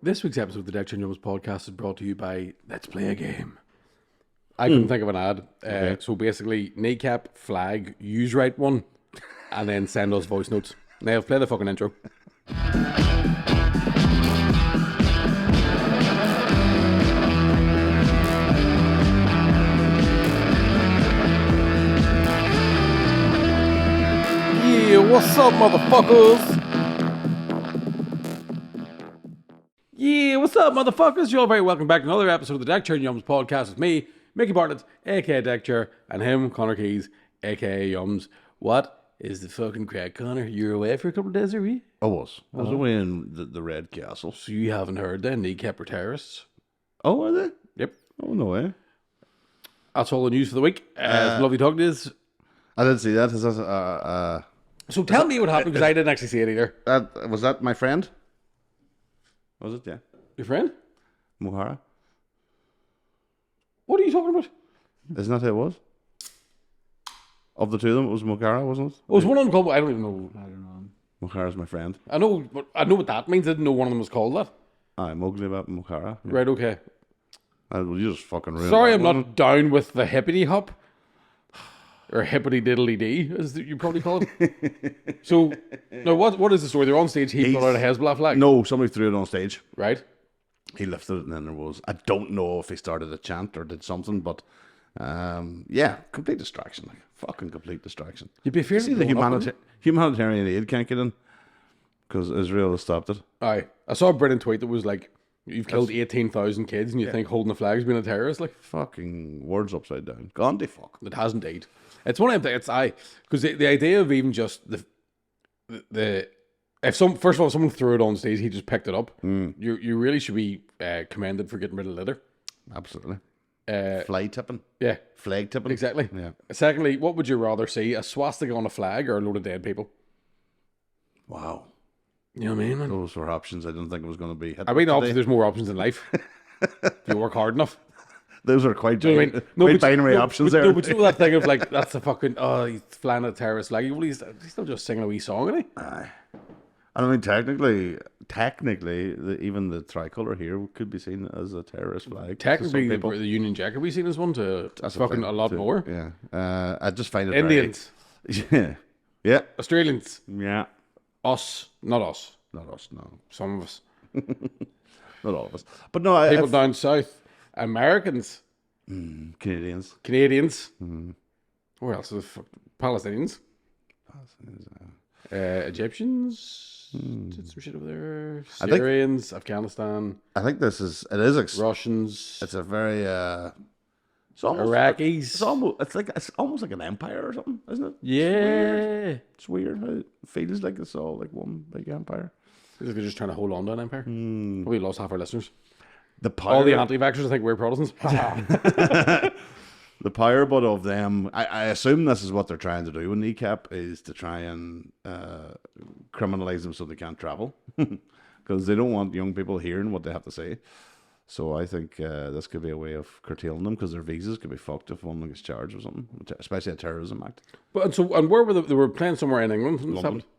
This week's episode of the Deck Change podcast is brought to you by Let's Play a Game. I couldn't think of an ad. So basically, kneecap, flag, use right one, and then send us voice notes. Now, play the fucking intro. Yeah, what's up, motherfuckers? Yeah, what's up, motherfuckers? You're all very welcome back to another episode of the Deck Chair and Yums podcast with me, Mickey Bartlett, aka Deck Chair, and him, Connor Keys, aka Yums. What is the fucking crack, Connor? You're away for a couple of days, are you? I was away in the Red Castle. So you haven't heard then, kneecap or terrorists? Oh, are they? Yep. Oh, no way. That's all the news for the week. Lovely talking to you. I didn't see that. Is that So tell me what happened, because I didn't actually see it either. was that my friend? Was it? Yeah. Your friend? Muhara? What are you talking about? Isn't that who it was? Of the two of them, it was Muhara, wasn't it? Oh, was one of them called? I don't even know. Muhara's my friend. I know what that means. I didn't know one of them was called that. Aye, Mowgli about Muhara. Yeah. Right, okay. You just fucking ruined Sorry, that, I'm wasn't not down with the hippity hop. Or hippity diddly dee, as you probably call it. So, now what is the story? They're on stage, he put out a Hezbollah flag. No, somebody threw it on stage. Right? He lifted it, and then there was, I don't know if he started a chant or did something, but yeah, complete distraction. Like, fucking complete distraction. You'd be fearing See, the humanitarian aid can't get in because Israel has stopped it. Aye. I saw a brilliant tweet that was like, you've killed 18,000 kids and you think holding the flag is being a terrorist? Like, Fucking words upside down. Gandhi fuck. it has indeed. It's one of them things, because the idea of even just if first of all, someone threw it on stage, he just picked it up. You really should be commended for getting rid of litter. Absolutely. Uh, Fly tipping. yeah, Flag tipping. exactly. Yeah. Secondly, what would you rather see, a swastika on a flag or a load of dead people? Wow. You know what I mean, man? Those were options I didn't think it was going to be. I mean, obviously, there's more options in life. If you work hard enough. Those are quite, Do you know what I mean? quite binary options there. No, but you know that thing of like, that's the fucking, he's flying a terrorist flag. Well, he's still just singing a wee song, isn't he? Aye. I mean, technically, even the tricolour here could be seen as a terrorist flag. Technically, to some people. the Union Jack, have we seen this one to That's fucking a lot too. more? Yeah. I just find it Indians, very, yeah. Australians, Yeah. us, not us, Not us, no. some of us, Not all of us. But no, people down south, Americans, Canadians. Canadians, where else? Palestinians, Egyptians, did some shit over there, Syrians, Afghanistan, I think it is Russians, it's a very it's almost Iraqis. it's almost like an empire or something, isn't it? Yeah. It's weird how it feels like it's all like one big empire. It's like they're just trying to hold on to an empire. We lost half our listeners. The power, All the anti-vaxxers think we're Protestants. the power, but of them, I assume this is what they're trying to do with kneecap, is to try and criminalize them so they can't travel, because they don't want young people hearing what they have to say. So I think this could be a way of curtailing them, because their visas could be fucked if one of them gets charged with something, especially a terrorism act. But and where were they were playing somewhere in England? When this London. happened?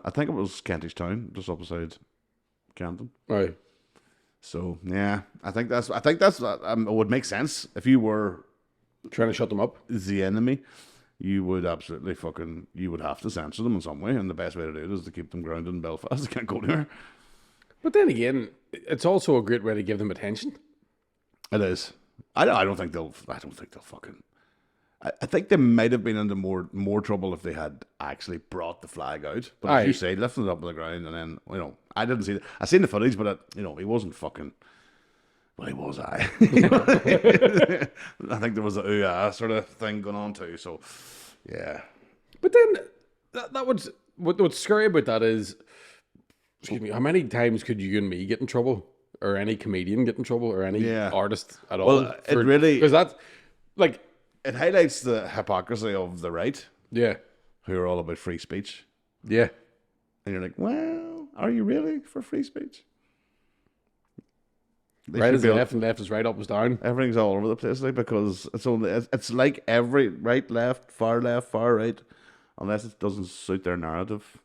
I think it was Kentish Town, just opposite Camden. Right. So yeah, I think that's it would make sense if you were Trying to shut them up. the enemy. You would absolutely you would have to censor them in some way, and the best way to do it is to keep them grounded in Belfast. They can't go anywhere. But then again, it's also a great way to give them attention. It is. I don't think they'll fucking. I think they might have been into more trouble if they had actually brought the flag out. But as you say, lifting it up on the ground, and then I didn't see it. I seen the footage, but he wasn't fucking. Well, he was. I think there was a ooh-ah sort of thing going on too. So, yeah. But then that would what's scary about that is, excuse me, how many times could you and me get in trouble, or any comedian get in trouble, or any artist at all? Well, it really, because that's like, it highlights the hypocrisy of the right, yeah, who are all about free speech. Yeah. And you're like, well, are you really for free speech? Right is left and left is right, up is down. Everything's all over the place, like, because it's like every right, left, far right, unless it doesn't suit their narrative.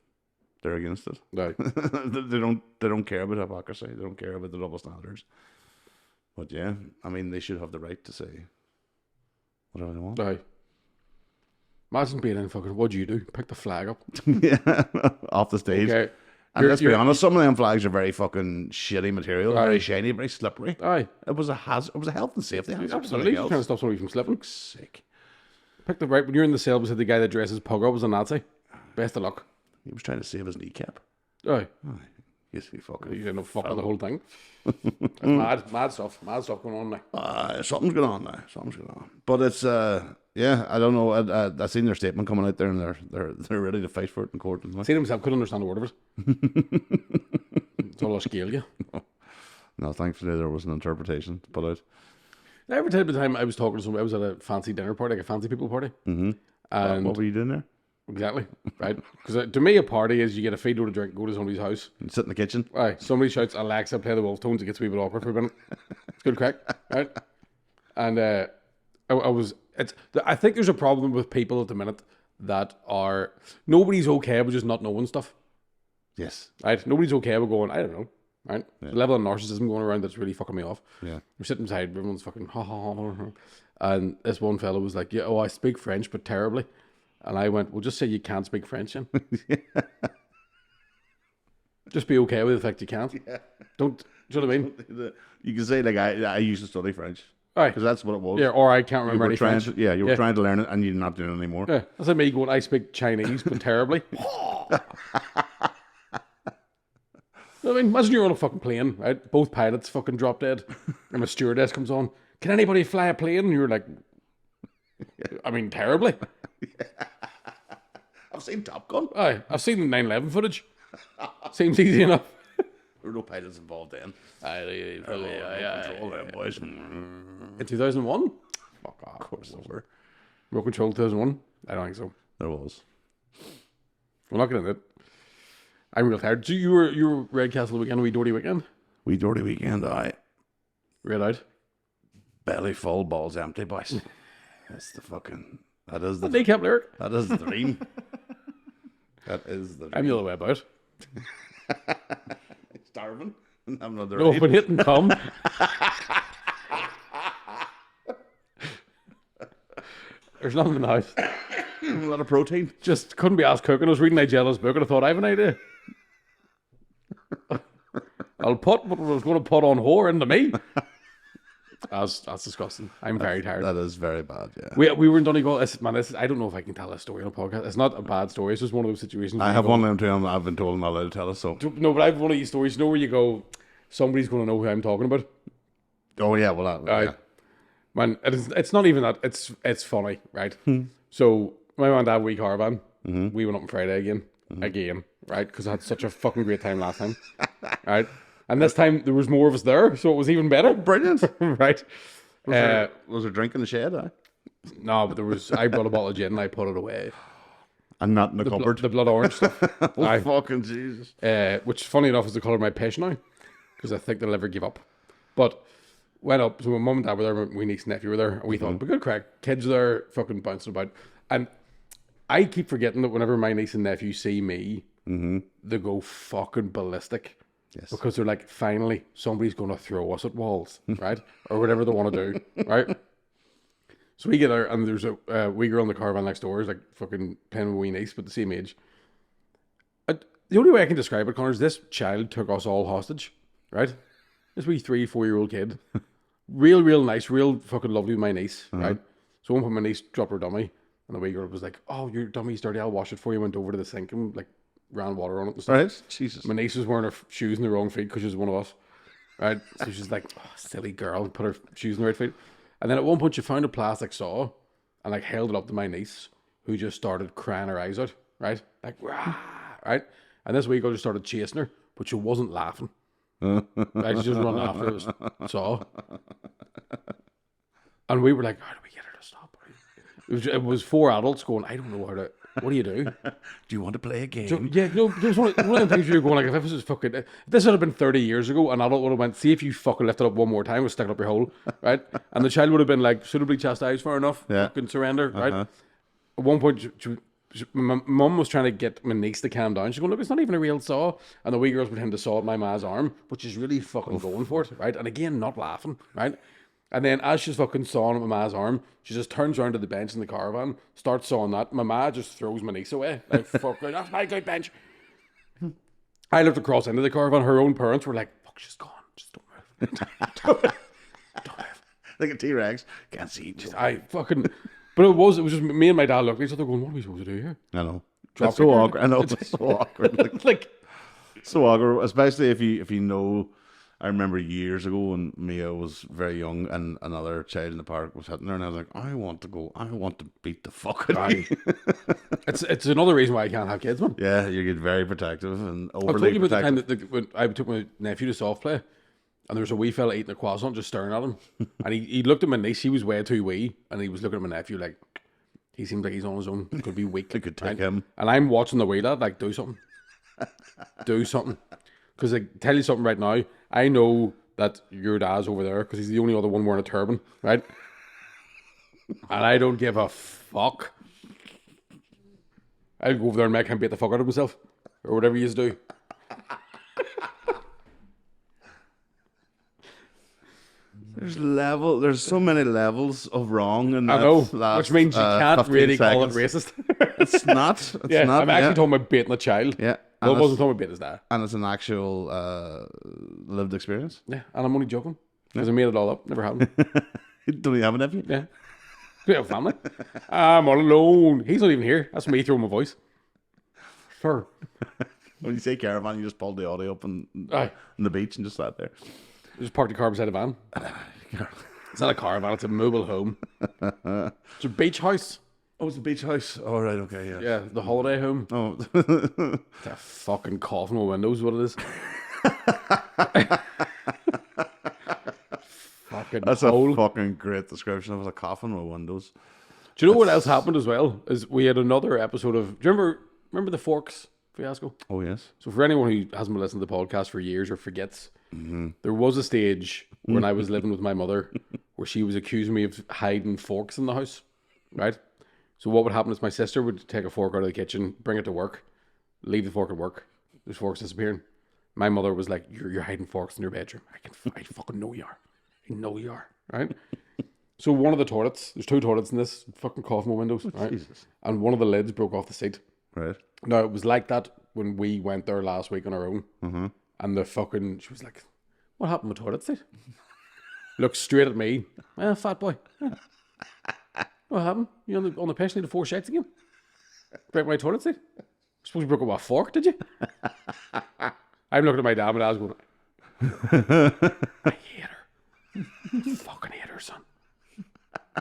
they're against it. Right. They don't care about hypocrisy. They don't care about the double standards. But yeah, I mean, they should have the right to say whatever they want. Right. Imagine being in fucking, what'd you do? Pick the flag up. Yeah, off the stage. Okay. And let's be honest, some of them flags are very fucking shitty material, Aye. very shiny, very slippery. Aye. It was a hazard. It was a health and safety hazard. Absolutely. You're trying to stop somebody from slipping. Sick. Pick the right, when you're in the cell beside the guy that dresses pug up as a Nazi. Best of luck. He was trying to save his kneecap. Aye. Yes, he fucking. You know, fucking the whole thing. Mad stuff going on now. Something's going on now. Something's going on. But it's yeah, I don't know. I seen their statement coming out there, and they're ready to fight for it in court. And See himself, couldn't understand a word of it. It's all a scale, yeah. No, thankfully there was an interpretation to put out. Every time I was talking to somebody, I was at a fancy dinner party, like a fancy people party. Mm-hmm. And what were you doing there? exactly, right? Because to me, a party is you get a feed load of drink, go to somebody's house. You sit in the kitchen. Right, somebody shouts Alexa, play the Wolf Tones. It gets a wee bit awkward for a minute. It's good crack, right? And I think there's a problem with people at the minute that are nobody's okay with just not knowing stuff. Yes. Right? Nobody's okay with going, I don't know. Right? Yeah. The level of narcissism going around that's really fucking me off. Yeah. We're sitting beside, everyone's fucking ha ha ha ha. And this one fellow was like, yeah, oh, I speak French, but terribly. And I went, well, just say you can't speak French then. Just be okay with the fact you can't. Yeah. Don't, do you know what I mean? You can say, like, I used to study French. Right. Because that's what it was. Yeah, or I can't remember any French. You were trying to learn it and you're not doing it anymore. Yeah, that's like me going, I speak Chinese, but terribly. I mean, imagine you're on a fucking plane, right? Both pilots fucking drop dead, and a stewardess comes on. Can anybody fly a plane? And you're like, I mean, terribly. I've seen Top Gun. Aye, I've seen the 9/11 footage. Seems easy enough. There were no pilots involved then. Control them boys. In 2001? Fuck off. Of course there were. Remote Control 2001? I don't think so. There was. We're not getting it. I'm real tired. So you were Red Castle weekend, wee Doherty weekend? Wee Doherty weekend, Red out? belly full, balls empty, boys. That's the fucking. That is the. Kneecap lyric. That is the dream. That is the dream. I'm the other way about. Starving and having another. Open it and come. There's nothing in the house. A lot of protein. Just couldn't be asked cooking. I was reading Nigella's book and I thought, I have an idea. I'll put what I was going to put on whore into me. That's disgusting. I'm very tired. That is very bad, yeah. We were in Donegal. I don't know if I can tell a story on a podcast. It's not a bad story. It's just one of those situations. I have one of them too, and I've been told I'm not allowed to tell it, so. No, but I have one of these stories. You know where you go, somebody's going to know who I'm talking about. Oh, yeah, well, that, yeah. Man, it's not even that. It's funny, right? So, my mum and dad, we caravan. We went up on Friday again, right? Because I had such a fucking great time last time, right? And this time there was more of us there, so it was even better. Brilliant, right? Was there drink in the shed? No, but there was. I brought a bottle of gin and I put it away. And not in the cupboard. The blood orange stuff. Oh, fucking Jesus. Which, funny enough, is the colour of my pish now, because I think they'll never give up. But went up. So my mum and dad were there. My niece and nephew were there. And we thought, but good crack. Kids there, fucking bouncing about. And I keep forgetting that whenever my niece and nephew see me, they go fucking ballistic. Yes. Because they're like, finally, somebody's going to throw us at walls, right? Or whatever they want to do, right? So we get there, and there's a wee girl in the caravan next door, is like fucking playing with a wee niece, but the same age. The only way I can describe it, Connor, is this child took us all hostage, right? This wee 3-4-year-old kid. Real nice, real fucking lovely with my niece, right? So one point my niece dropped her dummy, and the wee girl was like, oh, your dummy's dirty, I'll wash it for you. Went over to the sink and like ran water on it and stuff. Right? Jesus. My niece was wearing her shoes in the wrong feet because she was one of us, right? So she's like, oh, silly girl, put her shoes in the right feet. And then at one point she found a plastic saw and like held it up to my niece, who just started crying her eyes out, right? Like, rah, right? And this wee girl just started chasing her, but she wasn't laughing. Right? She just running after the saw. And we were like, how do we get her to stop? It was 4 adults going, I don't know how to. What do you do? Do you want to play a game? So, yeah, no, there's one of the things you're going like, if this was fucking, if this had been 30 years ago, an adult would have went, see if you fucking lift it up one more time, we'll stick it up your hole, right? And the child would have been like, suitably chastised, fair enough, fucking surrender, right? At one point, My mum was trying to get my niece to calm down. She's going, look, it's not even a real saw. And the wee girls pretend to saw at my ma's arm, but she's really fucking going for it, right? And again, not laughing, right? And then as she's fucking sawing at my ma's arm, she just turns around to the bench in the caravan, starts sawing that. My ma just throws my niece away. Like, fuck, that's my good bench. I looked across into the caravan. Her own parents were like, fuck, she's gone. Just don't move. Don't move. Like a T-Rex. Can't see. I fucking... But it was just me and my dad looked at each other going, what are we supposed to do here? I know. Drop It's so kick her? awkward. I know. It's so awkward. Like, So awkward, especially if you know. I remember years ago when Mia was very young and another child in the park was hitting her, and I was like, I want to go. I want to beat the fuck out of you. it's another reason why I can't have kids, man. Yeah, you get very protective and I told overly you about the protective. time that when I took my nephew to soft play, and there was a wee fella eating a croissant just staring at him. And he looked at my niece, he was way too wee, and he was looking at my nephew like, he seems like he's on his own. Could be weak. It could take him. And I'm watching the wee lad, like, do something. Do something. Because I tell you something right now, I know that your dad's over there because he's the only other one wearing a turban, right? And I don't give a fuck. I'll go over there and make him beat the fuck out of himself. Or whatever you do. There's so many levels of wrong in I that. know, that, which means you can't 15 really call it seconds. racist. It's not. It's Yeah, not. I'm actually talking about beating a child. Yeah. No, I And wasn't it's, talking about beating his dad. and it's an actual lived experience. Yeah, and I'm only joking. Because I made it all up. Never happened. Don't you have a nephew? Yeah. We have family. I'm all alone. He's not even here. That's me throwing my voice. Sure. When you say caravan, you just pulled the audio up on Aye. the beach and just sat there. Just parked the car beside a van. It's not a caravan, it's a mobile home. It's a beach house. Oh, it's a beach house. Oh, right, okay, yeah. Yeah, the holiday home. Oh, It's a fucking coffin with windows, is what it is. Fucking that's hole. a fucking great description. It was a coffin with windows. Do you know what else happened as well? Is we had another episode of. Do you remember the Forks fiasco? Oh, yes. So for anyone who hasn't been listening to the podcast for years or forgets, there was a stage when I was living with my mother where she was accusing me of hiding forks in the house, right? So what would happen is my sister would take a fork out of the kitchen, bring it to work, leave the fork at work. There's forks disappearing. My mother was like, "You're hiding forks in your bedroom. I fucking know you are. I know you are." Right? So one of the toilets, there's two toilets in this fucking coffin with windows, right? Jesus. And one of the lids broke off the seat. Right. Now, it was like that when we went there last week on our own. And she was like, "What happened with the toilet seat?" Looked straight at me. Fat boy. Yeah. What happened? You on the piss need 4 shits again? Break my toilet seat? Suppose you broke it with a fork, did you? I'm looking at my dad and I was going, I hate her. Fucking hate her, son.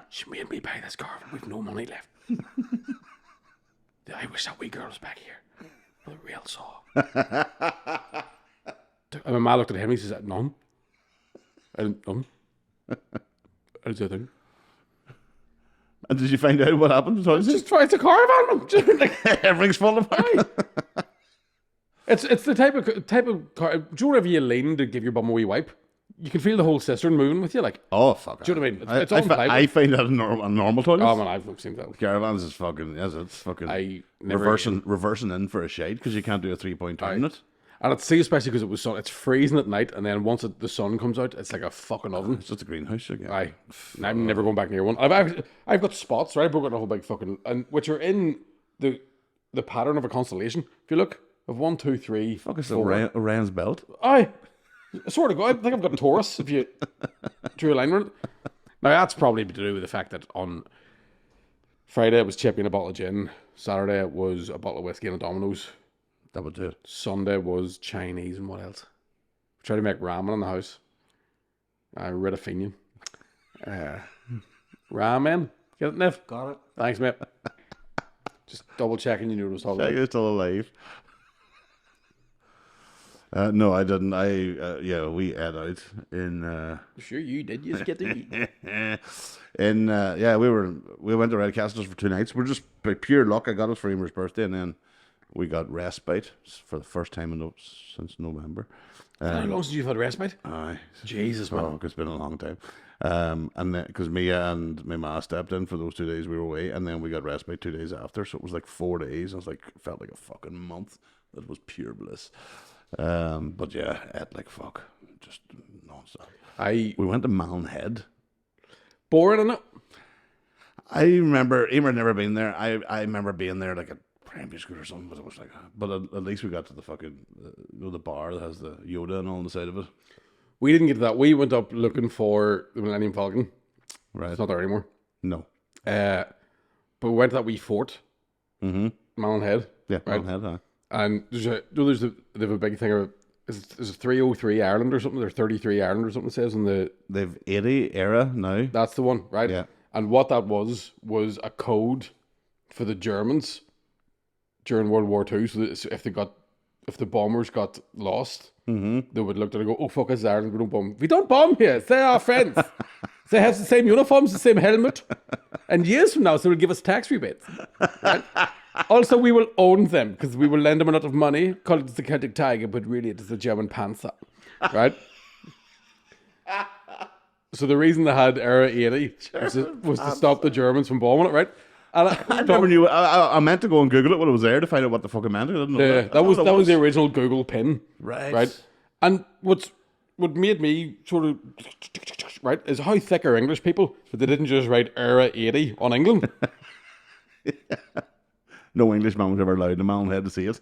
She made me buy this car and we've no money left. I wish that wee girl was back here with a real saw. And my ma looked at him and he said, none. I didn't, none. I didn't say a thing. And did you find out what happened? Just try it's a caravan, man. Just like, Everything's falling apart. it's the type of car. Do you know whenever you lean to give your bum a wee wipe? You can feel the whole cistern moving with you, like. Oh, fuck. Do you know what I mean? It's I, on plywood. I find that a normal toilet. Oh man, I've seen that. Caravans is fucking, yes, it's fucking I never reversing in for a shade because you can't do a 3-point turn in it. And it's especially because it was sun. It's freezing at night, and then once the sun comes out, it's like a fucking oven. It's just a greenhouse again. I'm never going back near one. I've got spots, right? I've broken a whole big fucking, and which are in the pattern of a constellation. If you look, of 1, 2, 3, Fuck, it's 4. Orion's belt. I swear to God, I think I've got Taurus. If you drew a line around it. Now that's probably to do with the fact that on Friday it was chippy and a bottle of gin. Saturday it was a bottle of whiskey and a Domino's. That would do it. Sunday was Chinese and what else? We tried to make ramen in the house. Rid of Finian. Ramen. Get it, Nev? Got it. Thanks, mate. Just double checking you knew what I was talking Check about. you're still alive. No, I didn't. We ate out in. Sure you did. You just get to eat. We went to Redcastles for 2 nights. We're just by pure luck. I got us for Emer's birthday, and then we got respite for the first time since November. How long since you've had respite? Aye. Jesus, man. Oh, it's been a long time. And then because Mia and my ma stepped in for those 2 days we were away, and then we got respite 2 days after, so it was like 4 days. I was like, felt like a fucking month. That was pure bliss. But yeah, ate like fuck, just nonstop. We went to Malin Boring, isn't it? I remember, Emer had never been there. I remember being there like a primary school or something, but it was like, but at least we got to the fucking, the bar that has the Yoda and all on the side of it. We didn't get to that. We went up looking for the Millennium Falcon. Right. It's not there anymore. No. But we went to that wee fort. Mm-hmm. Malin Head. Yeah, right? Malin Head, And they have a big thing of, is it 303 Ireland or something? Or 33 Ireland or something it says in the... They've 80 era now. That's the one, right? Yeah. And what that was a code for the Germans during World War II. So that if the bombers got lost, they would look at it and go, oh, fuck, this is Ireland, we don't bomb. We don't bomb here. They're our friends. They have the same uniforms, the same helmet. And years from now, so they'll give us tax rebates. Right? Also, we will own them because we will lend them a lot of money. Call it the Celtic Tiger, but really it is the German Panzer. Right? So the reason they had Era 80 was to stop the Germans from bombing it, right? And I never knew. I meant to go and Google it when I was there to find out what the fuck it meant. I didn't know that was the original Google pin. Right. And what made me sort of, right, is how thick are English people that they didn't just write Era 80 on England. No Englishman was ever allowed in Malin Head to see it.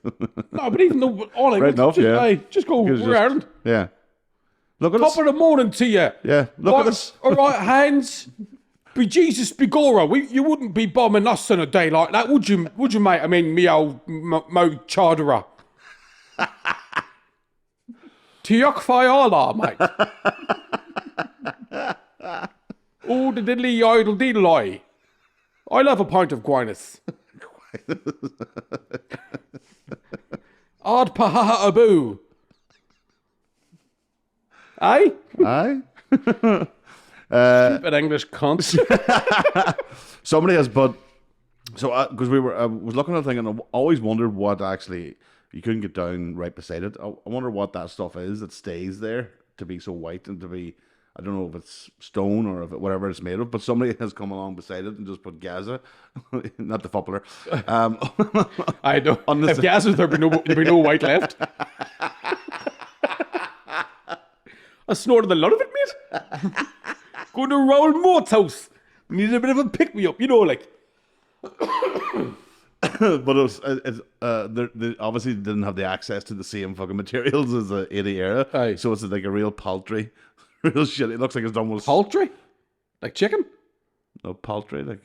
No, but even though on England, Right enough, just go, we're Ireland. Yeah. Look at Top us. of the morning to you. Yeah, look at us. All right, hands. Be Jesus, be Gora. You wouldn't be bombing us on a day like that, would you? Would you, mate? I mean, me old Mo Chardera. Tiok Fayala, mate. Oh, the diddly idle diddly. I love a pint of Guinness. Ard paha abu. Aye? Aye. Stupid English cunt. Somebody has, but so because I was looking at the thing and I always wondered what actually you couldn't get down right beside it. I wonder what that stuff is that stays there to be so white and to be, I don't know if it's stone or if whatever it's made of, but somebody has come along beside it and just put Gaza, not the footballer. I know. If Gaza was there'd be no white left. I snorted a lot of it, mate. Going to Raoul Moat's house. Needed a bit of a pick-me-up, you know, like. But they obviously didn't have the access to the same fucking materials as the 80 era. Aye. So it's like a real paltry, real shit. It looks like it's done with... Paltry? Like chicken? No, paltry, like...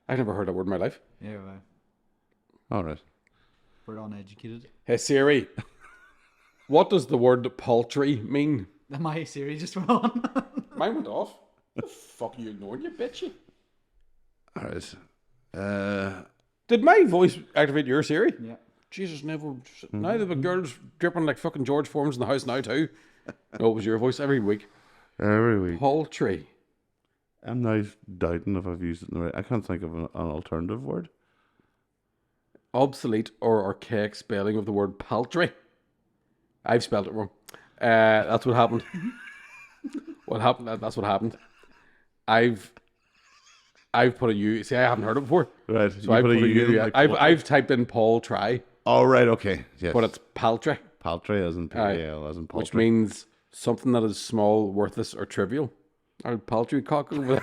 I've never heard that word in my life. Yeah, right. All right. We're uneducated. Hey, Siri. What does the word paltry mean? My Siri just went on. Mine went off. The fuck are you ignoring, you bitchy? All right. Did my voice activate your Siri? Yeah. Jesus, never. Now the girls dripping like fucking George Forms in the house now too. No, it was your voice every week. Every week. Paltry. I'm now doubting if I've used it in the right... I can't think of an alternative word. Obsolete or archaic spelling of the word paltry. I've spelled it wrong. That's what happened. What happened? That's what happened. I've put a U. See, I haven't heard it before. Right. So I put a U. like I've typed in Paul Try, Oh, right, okay. Yes. but it's paltry, paltry as in P-A-L, as in paltry. which means something that is small, worthless, or trivial. Or paltry cock over there.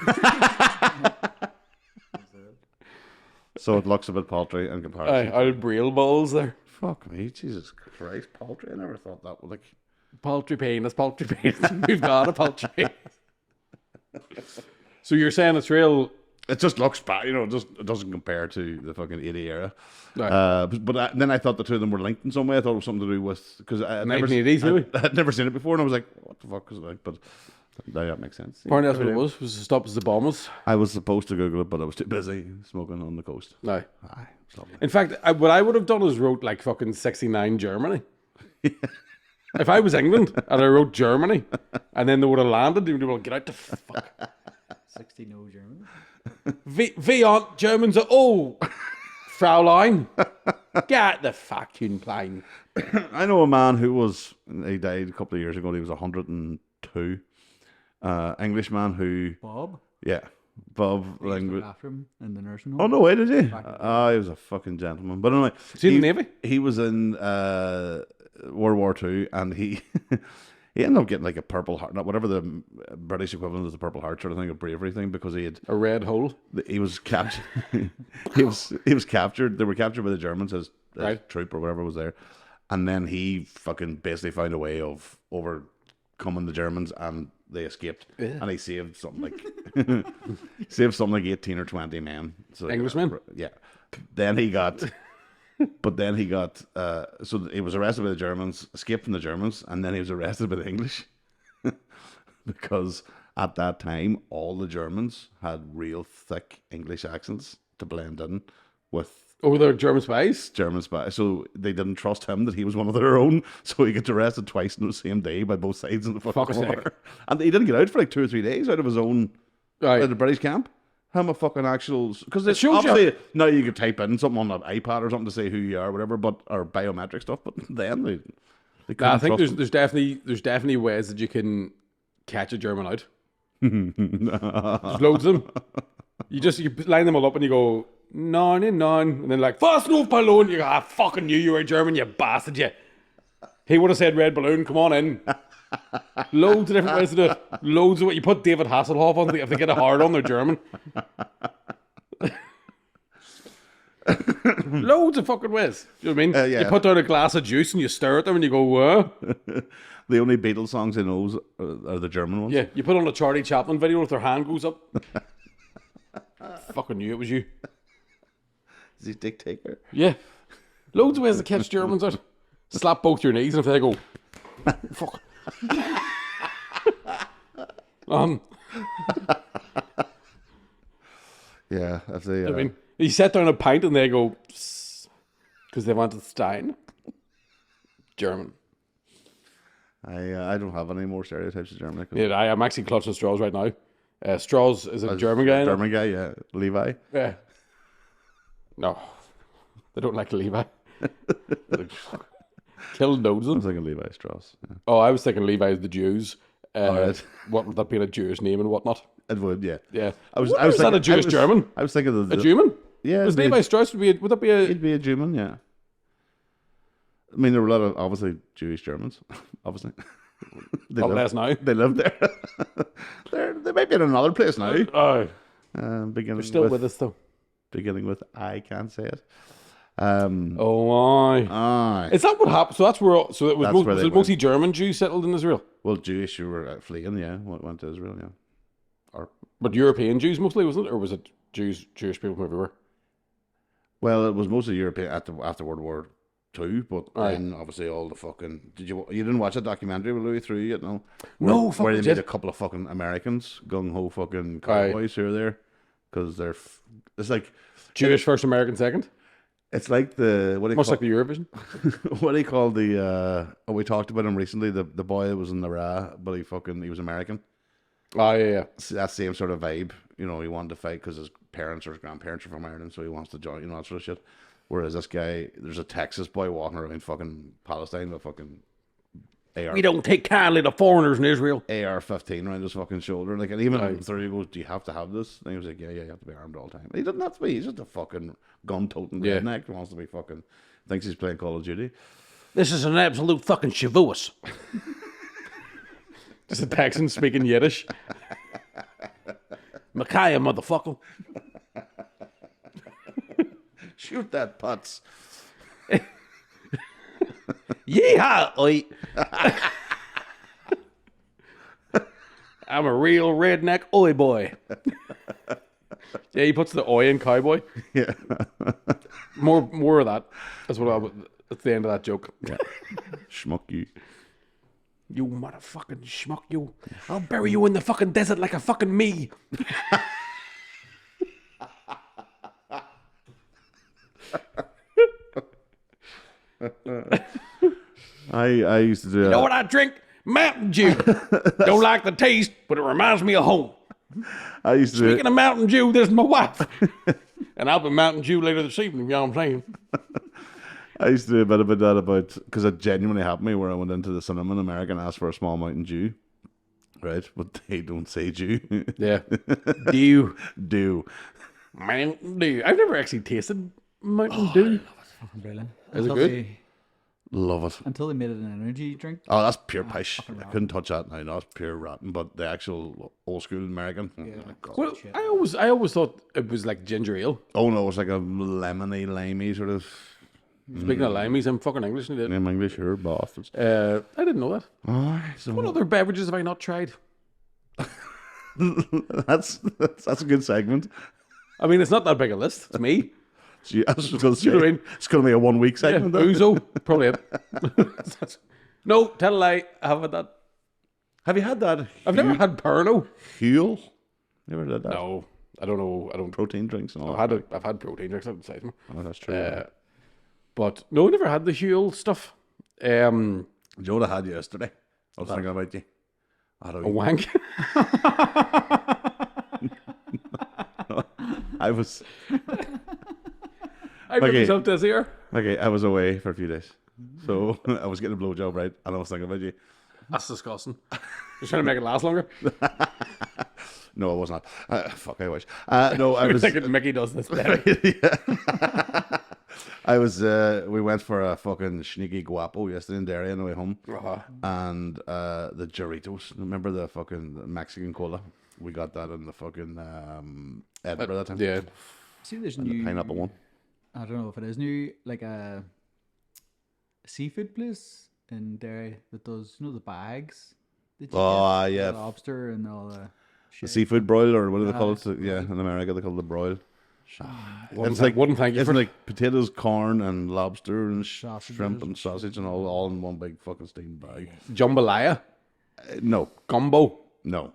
So it looks a bit paltry in comparison. Old braille balls there. Fuck me, Jesus Christ, paltry. I never thought that would like... Paltry penis, paltry penis. We've got a paltry penis. So you're saying it's real... It just looks bad, you know, it doesn't compare to the fucking 80 era. Right. Then I thought the two of them were linked in some way. I thought it was something to do with... Because I'd 1980s, maybe? I'd never seen it before, and I was like, what the fuck is it like? But now that makes sense. Apparently that's what it was to stop the bombers. I was supposed to Google it, but I was too busy smoking on the coast. No. Aye, it's lovely. In fact, what I would have done is wrote like fucking 69 Germany. If I was England and I wrote Germany and then they would have landed, they would have get out the fuck. 60 no German. We aren't Germans at all, Fraulein. Get the fucking plane. I know a man he died a couple of years ago. He was 102. Englishman who, Bob. yeah, Bob. I used to Language. look after him in the nursing home. Oh no way, did you? Back in the day. He was a fucking gentleman. But anyway, Was he in the Navy? He was in World War II, and he he ended up getting like a Purple Heart, not whatever the British equivalent is, the Purple Heart sort of thing, a bravery thing, because A red hole. he was captured. he was captured. They were captured by the Germans as Right. troop or whatever was there, and then he fucking basically found a way of overcoming the Germans, and they escaped. Yeah. And he saved something like saved something like 18 or 20 men. So Englishmen? yeah. Then he got. But then he got, so he was arrested by the Germans, escaped from the Germans, and then he was arrested by the English. Because at that time, all the Germans had real thick English accents to blend in with Oh, they're German spies? German spies. So they didn't trust him that he was one of their own. So he gets arrested twice in the same day by both sides of the fucking Fuck's sake. war. And he didn't get out for like 2 or 3 days out of his own, Right. at the British camp. Him a fucking actual, because It shows you- obviously now you could type in something on an iPad or something to say who you are, whatever, but or biometric stuff. But then they Nah, I think couldn't there's definitely ways that you can catch a German out. There's loads of them. You line them all up and you go 99, and then like fast enough balloon. You go, I fucking knew you were German, you bastard. You. He would have said red balloon. Come on in. Loads of different ways to do it. Loads of what you put David Hasselhoff on. If they get a hard on, they're German. Loads of fucking ways. Do you know what I mean? Yeah. You put down a glass of juice and you stare at them and you go, what? The only Beatles songs he knows are the German ones. Yeah, you put on a Charlie Chaplin video if their hand goes up. Fucking knew it was you. Is he dictator? Yeah. Loads of ways to catch Germans out. Slap both your knees and if they go, fuck. Yeah, if they. I mean, you set down a pint and they go, because they wanted Stein. German. I don't have any more stereotypes of Germany. Yeah, I am actually clutching straws right now. Straws is a German guy. innit? German guy, yeah, Levi. Yeah. No, they don't like Levi. Killed loads of I them. was thinking Levi Strauss. Yeah. Oh, I was thinking Levi is the Jews. Alright. What would that be, a Jewish name and whatnot? It would, yeah. Yeah. I was Is that a Jewish German? I was thinking of A German? Yeah, Was it'd be Levi Strauss would that be a? He'd be a German, yeah. I mean, there were a lot of obviously Jewish Germans, obviously. They Oh, live- less now. They live there. They might be in another place now. Oh, Beginning they're still with us though. Beginning with I can't say it. Oh, aye. Aye. Is that what happened? So that's where. So it was, That's most, where was they it mostly German Jews settled in Israel, Well, Jewish who were fleeing, yeah, went to Israel, yeah. Or but European Jews mostly, wasn't it, or was it Jewish people from everywhere? well, it was mostly European after World War II, but Aye. then obviously all the fucking you didn't watch a documentary with Louis through yet, no? No, where fucking they did. made a couple of fucking Americans gung ho fucking cowboys who are there because it's like Jewish first, American second. it's like the what do you Much call like the Eurovision. what do you call the we talked about him recently, the boy that was in the Ra, but he was American. Oh yeah. It's that same sort of vibe, you know. He wanted to fight because his parents or his grandparents are from Ireland, so he wants to join, you know, that sort of shit. Whereas this guy, there's a Texas boy walking around fucking Palestine with fucking We don't take kindly to foreigners in Israel. AR-15 around his fucking shoulder. Like, and even through he goes, "Do you have to have this?" And he was like, "Yeah, you have to be armed all the time." He doesn't have to be. He's just a fucking gun-toting Yeah. redneck who wants to be fucking thinks he's playing Call of Duty. This is an absolute fucking shavuos. Just a Texan speaking Yiddish. Micaiah, motherfucker. Shoot that putz. Yeehaw, oi. I'm a real redneck oi boy. Yeah, he puts the oi in cowboy. Yeah. More of that. That's that's the end of that joke. Schmuck you. You motherfucking schmuck, you. I'll bury you in the fucking desert like a fucking me. I used to do You know what I drink? Mountain Dew. Don't like the taste, but it reminds me of home. I used to do Speaking of Mountain Dew, there's my wife. And I'll be Mountain Dew later this evening, you know what I'm saying? I used to do a bit about that because it genuinely happened to me where I went into the cinema in America and asked for a small Mountain Dew. Right, but they don't say Jew. Yeah. Dew. Do. Mountain Dew. I've never actually tasted Mountain Dew. Fucking brilliant. Is it Until good? Love it. Until they made it an energy drink. Oh, that's pure pish. fucking I rotten. couldn't touch that now. That's pure rotten. But the actual old school American. Oh, my God. Well, I always thought it was like ginger ale. Oh no, it's like a lemony, limey sort of. Speaking of limeys, I'm fucking English. And I'm English here, bastards. I didn't know that. Alright, so What other beverages have I not tried? that's a good segment. I mean, it's not that big a list. It's me. So I was just going to say, You know what I mean? it's going to be a 1 week Yeah, segment. Ouzo. Probably it. No, tell a lie. I haven't had that. Have you had that? I've never had Pernod. Huel? Never did that. No, I don't know. I don't. Protein drinks and all I've had protein drinks outside me. Oh, that's true. But no, I never had the Huel stuff. Do you know what I had yesterday? I was thinking about you. I A don't wank. I was I got Okay. myself this here. okay. I was away for a few days, so I was getting a blowjob, right? And I was thinking about you. That's disgusting. Just trying to make it last longer. No, I was not. Fuck, I wish. No, I I was was. thinking Mickey does this better. I was. We went for a fucking sneaky guapo yesterday in Derry on the way home, Uh-huh. and the Doritos. Remember the fucking Mexican cola? We got that in the fucking Edinburgh that time. Yeah. See, there's And the new pineapple one. I don't know if it is new, like a seafood place in Derry that does, you know, the bags. That you Oh, get, yeah. the lobster and all the The shit. seafood broil, or what do they call Yeah, it? Yeah, in America they call it the broil. Wouldn't thank you It's for like potatoes, corn, and lobster, and Sausages. shrimp, and sausage, and all in one big fucking steamed bag. jambalaya, No, gumbo, no,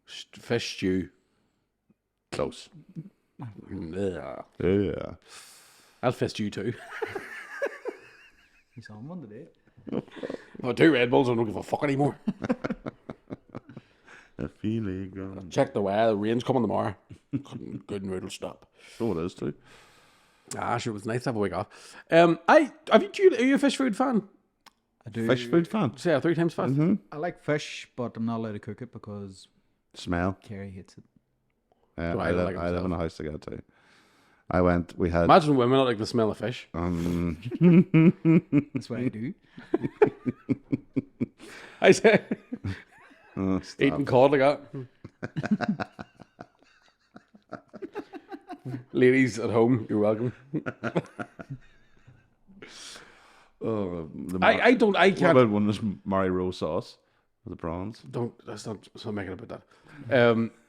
fish stew. close. Yeah. Yeah. I'll fist you too. He's on one today. But 2 Red Bulls, I don't give a fuck anymore. I feel it gone. Check the weather. The rain's coming tomorrow. Good and it'll stop. So it is too. Ah, sure, it was nice to have a week off. Are you a fish food fan? I do. Fish food fan. Say it 3 times fast. I like fish, but I'm not allowed to cook it because Smell. Carrie hates it. Oh, I I, don't live, like it I live myself. in a house together too. I went. We had. Imagine women not like the smell of fish. That's what I do. I say, Stop. eating cod like that. Ladies at home, you're welcome. Oh, I What can't. about one that's Mary Rose sauce with the prawns? Let's not make it about that.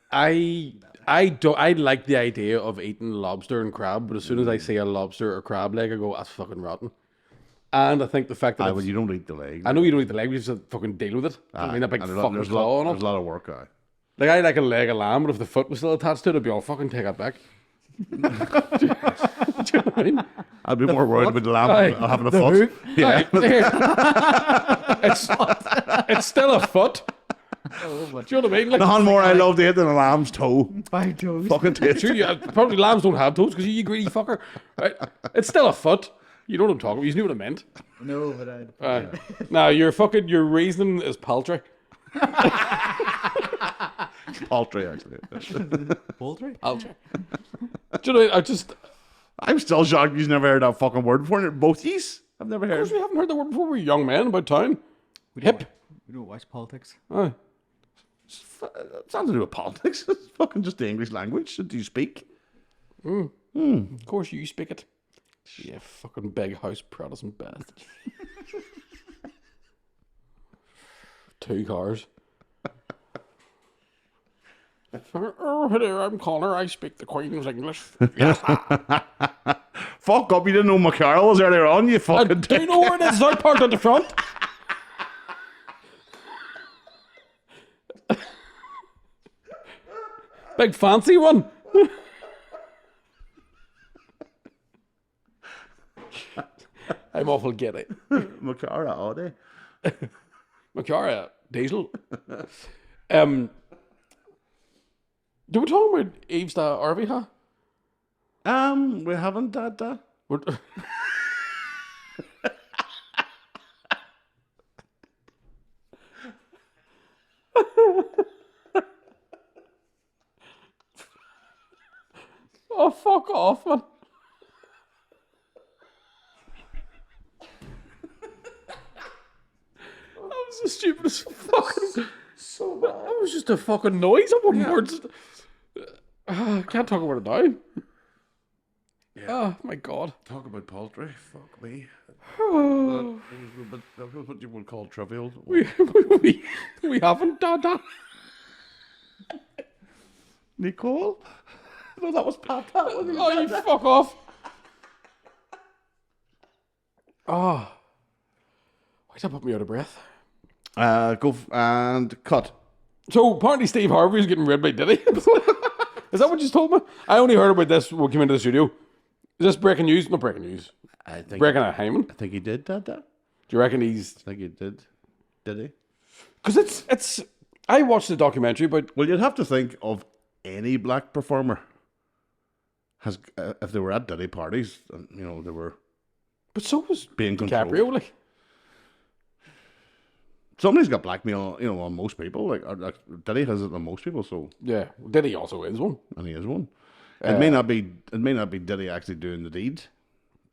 I like the idea of eating lobster and crab, but as soon as I see a lobster or crab leg, I go, that's fucking rotten. And I think the fact that Well, it's- you don't eat the leg. I know you don't eat the leg, but you just have to fucking deal with it. I mean, that big And fucking there's claw on there's it. a lot of work. Like, I like a leg of lamb, but if the foot was still attached to it, I'd be all fucking take it back. Do you know what I mean? I'd be more worried about the lamb Aye. having a foot. Yeah. Aye, it's still a foot. Oh, but Do you know what I mean? Like, Nothing more I love to eat than a lamb's toe. 5 toes. Fucking taste. sure, probably lambs don't have toes because you greedy fucker. Right? It's still a foot. You know what I'm talking about. You knew what I meant. No, but I. Now, your reasoning is paltry. Paltry, actually. Poultry? Paltry. Do you know what I mean? I'm still shocked you've never heard that fucking word before. Both yees? I've never Of heard. course, we haven't heard the word before. We're young men about town. Hip. We don't watch politics. Aye. It's nothing to do with politics. It's fucking just the English language that you speak. Of course, you speak it. Yeah, fucking big house Protestant bastard. 2 cars. Oh, hello, I'm Connor. I speak the Queen's English. Yes, Fuck up, you didn't know McCarroll was earlier on, you I fucking do dick. know where it is. I parked at the front. Big fancy one. I'm awful giddy. McCarroll, all day. Macara, diesel. Do we talk about Eve's da RV, huh? We haven't had that. We're- Oh, fuck off, man. That was the stupidest fucking... So bad. That was just a fucking noise. I wasn't words. I can't talk about it now. Yeah. Oh, my God. Talk about Paltry. Fuck me. Oh, That was what you would call trivial. we haven't done that. Nicole? No, that was Papa. Oh, you fuck off. Oh. Why'd that put me out of breath? And cut. So, apparently Steve Harvey is getting rid by Diddy. Is that what you just told me? I only heard about this when we came into the studio. Is this breaking news? Not breaking news. I think. Breaking a Hyman. I think he did that. Do you reckon he's... I think he did. Did he? Because it's... I watched the documentary about... Well, you'd have to think of any black performer has if they were at Diddy parties, you know, they were But so was being DiCaprio, controlled. like... Somebody's got blackmail, you know, on most people. Like Diddy has it on most people, so Yeah, Diddy also is one. and he is one. It may not be. It may not be Diddy actually doing the deed,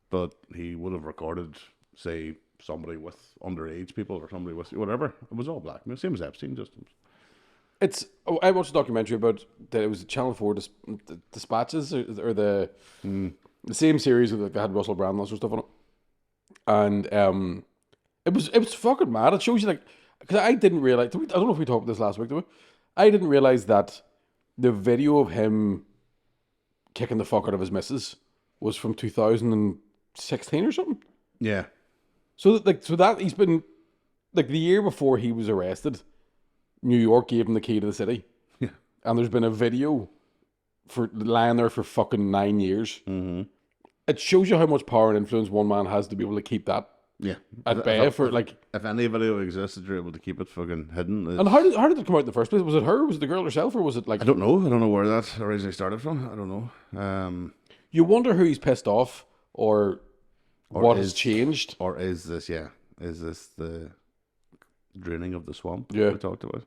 but he would have recorded, say, somebody with underage people or somebody with whatever. It was all blackmail, same as Epstein. Just It's... Oh, I watched a documentary about... That it was Channel 4 Dispatches, or the same series with, they had Russell Brand and all sorts of stuff on it. And it was fucking mad. It shows you, like... Because I didn't realize... I don't know if we talked about this last week, did we? I didn't realize that the video of him kicking the fuck out of his missus was from 2016 or something. yeah, So that he's been... Like, the year before he was arrested, New York gave him the key to the city. yeah. And there's been a video for lying there for fucking 9 years. Mm-hmm. It shows you how much power and influence one man has to be able to keep that Yeah, at bay for, like... if any video existed, you're able to keep it fucking hidden. And how did it come out in the first place? Was it her? Was it the girl herself? Or was it, like... I don't know. I don't know where that originally started from. I don't know. You wonder who he's pissed off or what has changed. Or is this? Yeah, is this the draining of the swamp? Yeah. we talked about,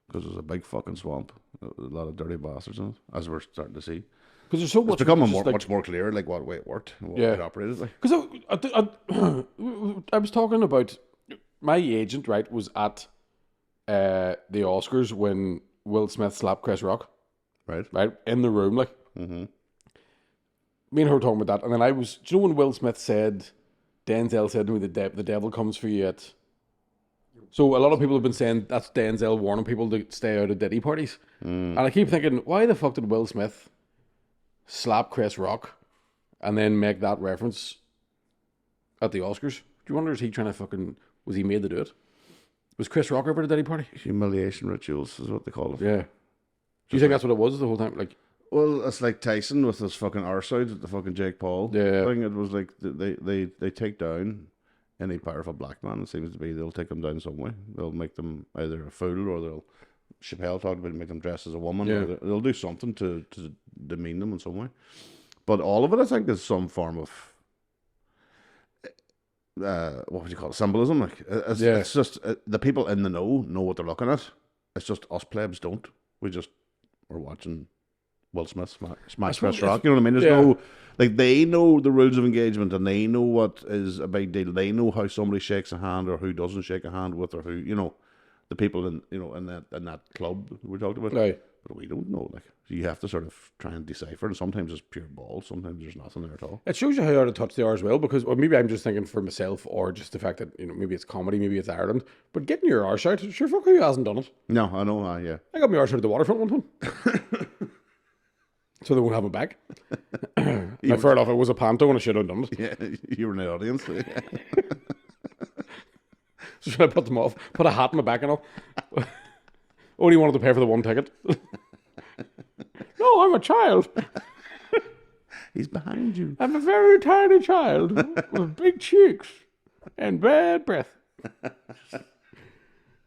because there's a big fucking swamp, a lot of dirty bastards in it, as we're starting to see. Because there's so much... It's becoming just, like, much more clear, like what way it worked, and what Yeah. it operated like. Because I was talking about... My agent, right, was at the Oscars when Will Smith slapped Chris Rock. Right. In the room, like... Mm-hmm. Me and her were talking about that, and then I was... Do you know when Will Smith said... Denzel said to me, the devil comes for you at... So a lot of people have been saying that's Denzel warning people to stay out of Diddy parties. And I keep thinking, why the fuck did Will Smith slap Chris Rock and then make that reference at the Oscars? Do you wonder, is he trying to fucking... Was he made to do it? Was Chris Rock ever at a Diddy party? Humiliation rituals is what they call it. Yeah. Do you think that's what it was the whole time? Like... Well, it's like Tyson with his fucking arsehood at the fucking Jake Paul thing. It was like they take down any powerful black man. It seems to be they'll take them down some way. They'll make them either a fool, or they'll... Chappelle talked about make them dress as a woman. Yeah. Or they'll do something to demean them in some way. But all of it, I think, is some form of what would you call it? Symbolism. Like it's just the people in the know what they're looking at. It's just us plebs don't. We just are watching Will Smith smash Chris Rock. You know what I mean? There's no, like, they know the rules of engagement, and they know what is a big deal. They know how somebody shakes a hand or who doesn't shake a hand with, or who, you know, the people in, you know, in that club we talked about. Right. But we don't know. Like, so you have to sort of try and decipher, and sometimes it's pure balls, sometimes there's nothing there at all. It shows you how out of touch they are as well, because, or maybe I'm just thinking for myself, or just the fact that, you know, maybe it's comedy, maybe it's Ireland, but getting your arse out, sure fuck who hasn't done it. No, I know, yeah. I got my arse out at the waterfront one time. So they won't have it back. Now, fair enough, it was a panto and I should have done it. Yeah, you were in the audience. So should I put them off? Put a hat in my back and all? Only wanted to pay for the one ticket. No, I'm a child. He's behind you. I'm a very tiny child with big cheeks and bad breath.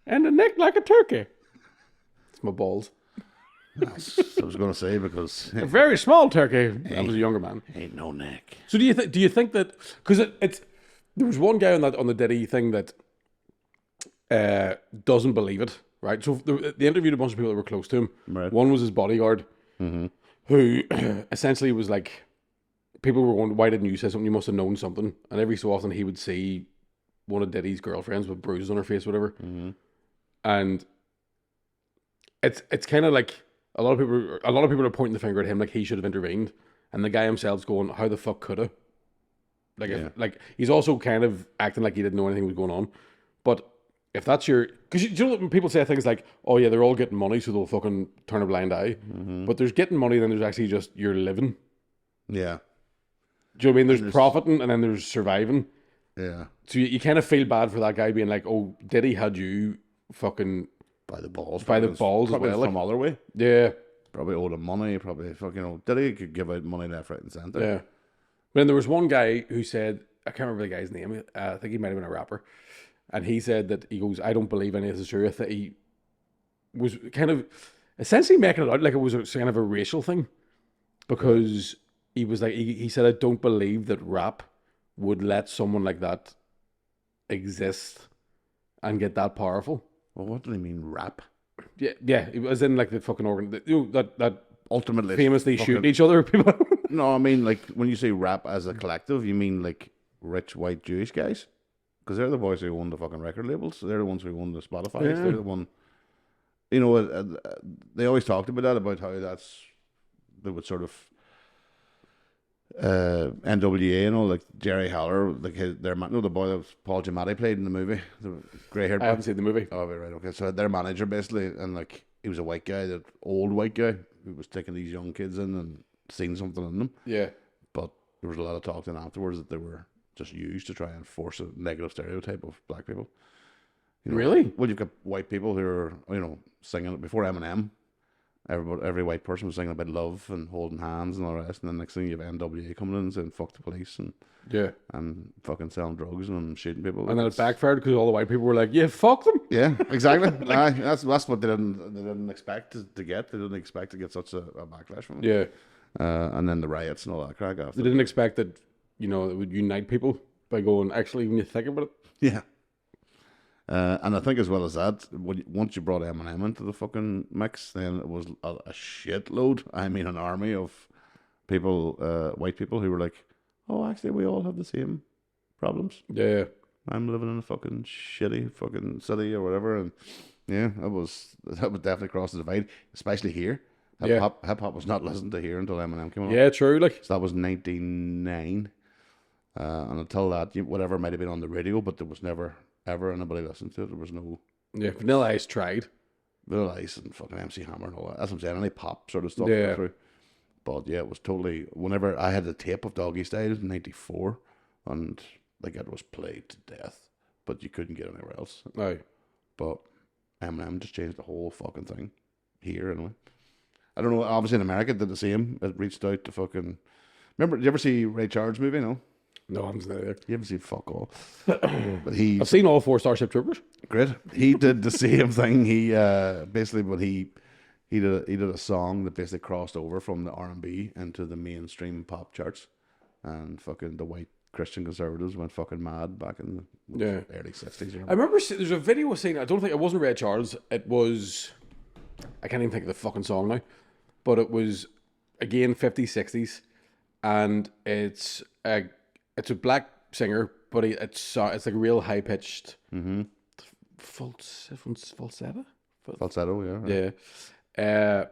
And a neck like a turkey. It's my balls. I was going to say, because A very small turkey. I was a younger man. ain't no neck. So do you think that, because it's there was one guy on the Diddy thing that doesn't believe it, right? So they interviewed a bunch of people that were close to him. Right. One was his bodyguard, who essentially was like, people were going, why didn't you say something? You must have known something. And every so often he would see one of Diddy's girlfriends with bruises on her face, whatever. And it's kind of like a lot of people are pointing the finger at him like he should have intervened, and the guy himself's going, how the fuck could I? Like, like he's also kind of acting like he didn't know anything was going on. But if that's your, because you know when people say things like, oh yeah, they're all getting money, so they'll fucking turn a blind eye. But there's getting money, then there's actually just you're living. Yeah. Do you know what I mean? There's profiting, and then there's surviving. Yeah. So you kind of feel bad for that guy being like, oh, Diddy had you fucking By the balls. by the balls as Probably well. some other way. Yeah, Probably owed him money. Probably fucking, Diddy could give out money left, right, and centre. yeah. But then there was one guy who said, I can't remember the guy's name. I think he might have been a rapper, and he said that he goes, I don't believe any of this is true. That he was kind of essentially making it out like it was kind of a racial thing, because he was like, he said, I don't believe that rap would let someone like that exist and get that powerful. Well, what do they mean, rap? Yeah, it was in like the fucking organ, that Ultimately, famously fucking, shooting each other, people. No, I mean, like, when you say rap as a collective, you mean, like, rich, white, Jewish guys? Because they're the boys who own the fucking record labels. They're the ones who own the Spotify. Yeah. They're the one... You know, they always talked about that, about how they would sort of... NWA and all, like, Jerry Haller, like, the boy that was Paul Giamatti played in the movie, the grey-haired I haven't seen the movie. Oh, right, okay. So their manager, basically, and, like, he was a white guy, that old white guy, who was taking these young kids in and seeing something in them. Yeah. But there was a lot of talk then afterwards that they were just used to try and force a negative stereotype of black people. You know, Really? well, you've got white people who are, you know, singing before Eminem. Every white person was singing about love and holding hands and all the rest. And then next thing you have NWA coming in and saying fuck the police and fucking selling drugs and shooting people. And then it backfired because all the white people were like, yeah, fuck them. Yeah, exactly. Aye, that's what they didn't expect to get. They didn't expect to get such a backlash from it. Yeah. And then the riots and all that crack after. They didn't expect that, you know, it would unite people by going, actually, when you think about it. Yeah. And I think as well as that, once you brought Eminem into the fucking mix, then it was a shitload. I mean, an army of people, white people, who were like, oh, actually, we all have the same problems. Yeah. I'm living in a fucking shitty fucking city or whatever. And yeah, that would definitely cross the divide, especially here. Hip hop was not listened to here until Eminem came along. Yeah, true. Like, So that was 99. And until that, whatever might have been on the radio, but there was never, ever anybody listened to it. There was no yeah, Vanilla Ice tried. Vanilla Ice and fucking MC Hammer and all that. That's what I'm saying. Any pop sort of stuff Yeah. through. But yeah, it was totally, whenever I had the tape of Doggy Style in 94, and like it was played to death, but you couldn't get it anywhere else. Aye. But Eminem just changed the whole fucking thing here anyway. I don't know, obviously in America it did the same. It reached out to fucking... Remember, did you ever see Ray Charles movie, no? No, I'm just not there. You haven't seen fuck all. But he... I've seen all 4 Starship Troopers. Great. He did the same thing. He basically, but he did a song that basically crossed over from the R&B into the mainstream pop charts, and fucking the white Christian conservatives went fucking mad back in the early 60s. I remember there's a video was saying, I don't think it wasn't Ray Charles. It was, I can't even think of the fucking song now, but it was again 50s, 60s, and it's a black singer, but it's like a real high pitched falsetto. Falsetto, yeah. Right. Yeah.